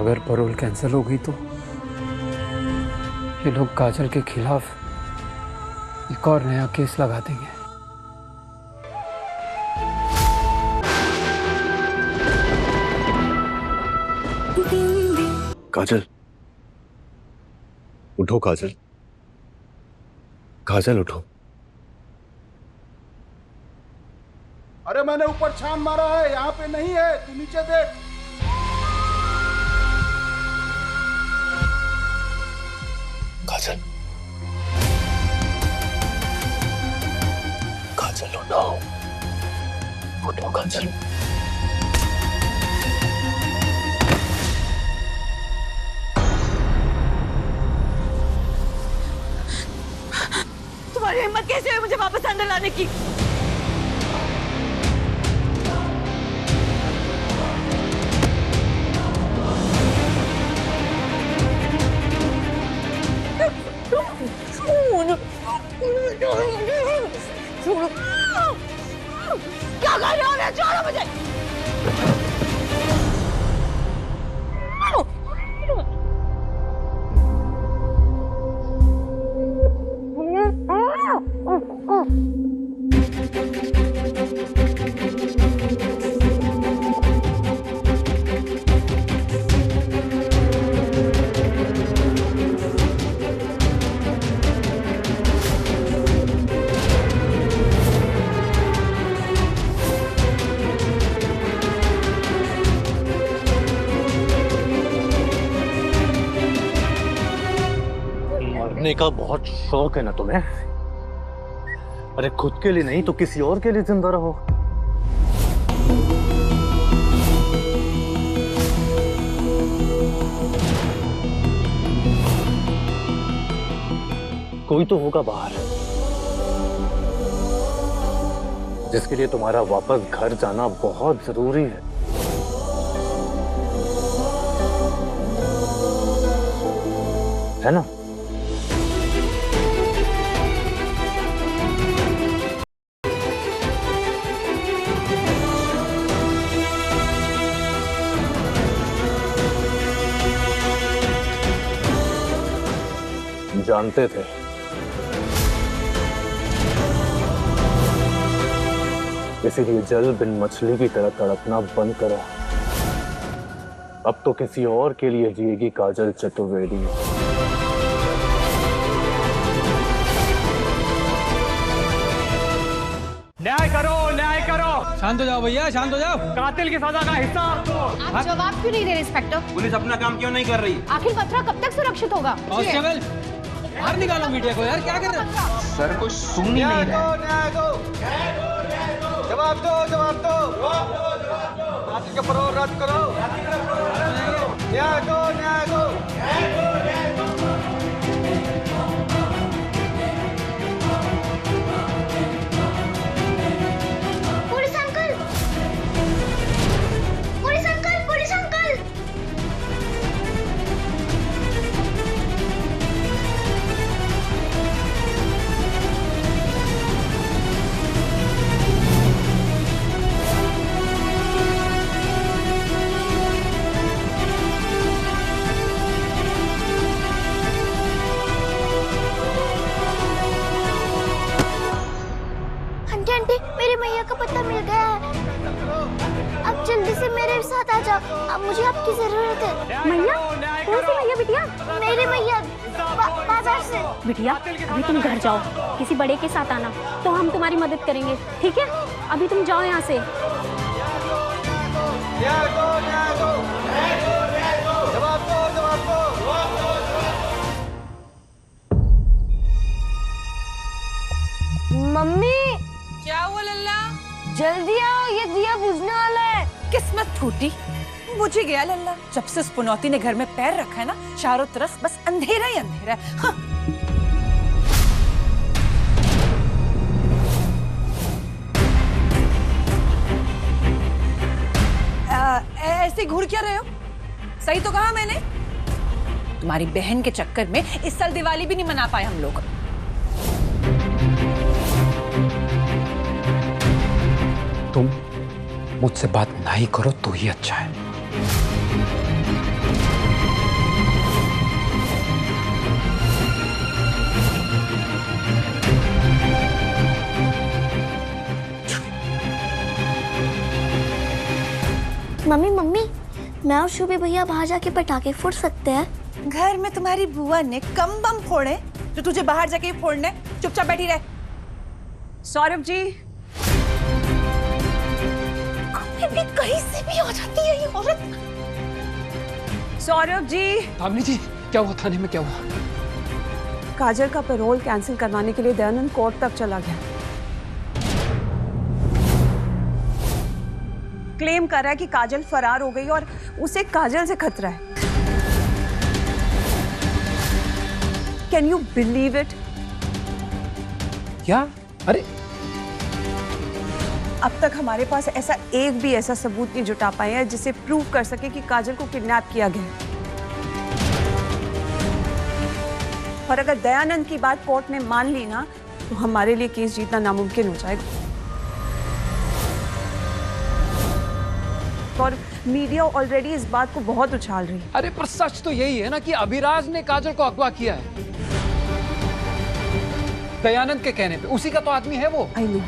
अगर payroll cancel हो गई तो ये लोग काजल के खिलाफ एक और नया केस लगा देंगे। काजल, उठो काजल, काजल उठो। अरे मैंने ऊपर छान मारा है, यहाँ पे नहीं है, तू नीचे देख। काजल, काजल उठो, उठो काजल। तुम्हारी हिम्मत कैसे हुई मुझे वापस अंदर लाने की? क्या कर रहे हो? छोड़ो मुझे। मरने का बहुत शौक है ना तुम्हें? अरे खुद के लिए नहीं तो किसी और के लिए जिंदा रहो। कोई तो होगा बाहर जिसके लिए तुम्हारा वापस घर जाना बहुत जरूरी है। है ना? जानते थे इसीलिए जल बिन मछली की तरह तड़पना बंद करो। अब तो किसी और के लिए जिएगी काजल चतुर्वेदी। न्याय करो, न्याय करो। शांत हो जाओ भैया, शांत हो जाओ। कातिल की सजा का हिस्सा आपको। आप जवाब क्यों नहीं दे रहे इंस्पेक्टर? पुलिस अपना काम क्यों नहीं कर रही? आखिर पथरा कब तक सुरक्षित होगा? कांस्टेबल बाहर निकालो मीडिया को यार, क्या कर रहे हो? सर कुछ सुन ही नहीं रहा। न्याय दो, जवाब दो, जवाब दो। कातिल के फरोग रद्द करो। न्याय दो, न्याय दो। Police uncle, police uncle, police uncle. Aunty aunty, मेरी मैया का पता मिल गया है। अब जल्दी से मेरे साथ आ जाओ, अब मुझे आपकी जरूरत है। मैया? कौन सी मैया बिटिया? मेरी मैया बाजार से। बिटिया अभी तुम घर जाओ, किसी बड़े के साथ आना तो हम तुम्हारी मदद करेंगे, ठीक है? अभी तुम जाओ यहाँ से। न्याय दो, न्याय दो। जवाब दो, जवाब दो। मम्मी क्या हुआ लल्ला? जल्दी आओ, ये दिया बुझने वाला है। किस्मत फूटी, बुझ ही गया लल्ला। जब से उस पुनौती ने घर में पैर रखा है ना, चारों तरफ बस अंधेरा ही अंधेरा है। हाँ। ऐसे घूर क्या रहे हो? सही तो कहा मैंने। तुम्हारी बहन के चक्कर में इस साल दिवाली भी नहीं मना पाए हम लोग। तुम मुझसे बात नहीं करो तो ही अच्छा है। मम्मी मम्मी, मैं और शुभी भैया बाहर जाके पटाखे फोड़ सकते हैं? घर में तुम्हारी बुआ ने कम बम फोड़े जो तुझे बाहर जाके फोड़ने। चुपचाप बैठी रहे। सौरभ जी, कभी भी कहीं से भी आ जाती है ये औरत। सौरभ जी। भाभी जी, क्या हुआ? थाने में क्या हुआ? काजल का पैरोल कैंसिल करवाने के लिए दयानंद कोर्ट तक चला गया। क्लेम कर रहा है कि काजल फरार हो गई और उसे काजल से खतरा है। Can you believe it? क्या? अरे अब तक हमारे पास ऐसा एक भी ऐसा सबूत नहीं जुटा पाए हैं जिसे प्रूव कर सके कि काजल को किडनैप किया गया है। और अगर दयानंद की बात कोर्ट ने मान ली ना, तो हमारे लिए केस जीतना नामुमकिन हो जाएगा। और मीडिया ऑलरेडी इस बात को बहुत उछाल रही है। अरे पर सच तो यही है ना कि अभिराज ने काजल को अगवा किया है। दयानंद के कहने पे उसी का तो आदमी है वो। I know.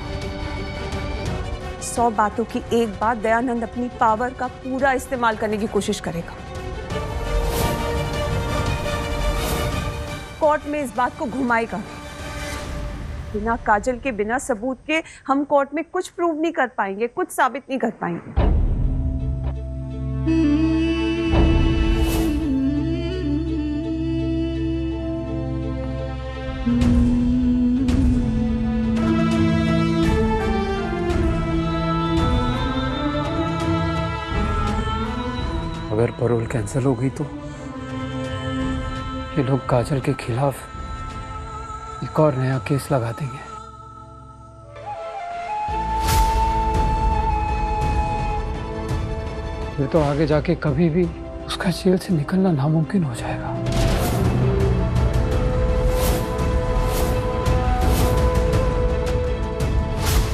100 बातों की एक बात, दयानंद अपनी पावर का पूरा इस्तेमाल करने की कोशिश करेगा। कोर्ट में इस बात को घुमाएगा। बिना काजल के, बिना सबूत के हम कोर्ट में कुछ प्रूव नहीं कर पाएंगे, कुछ साबित नहीं कर पाएंगे। अगर पैरोल कैंसिल हो गई तो ये लोग काजल के खिलाफ एक और नया केस लगा देंगे। फिर तो आगे जाके कभी भी उसका जेल से निकलना नामुमकिन हो जाएगा।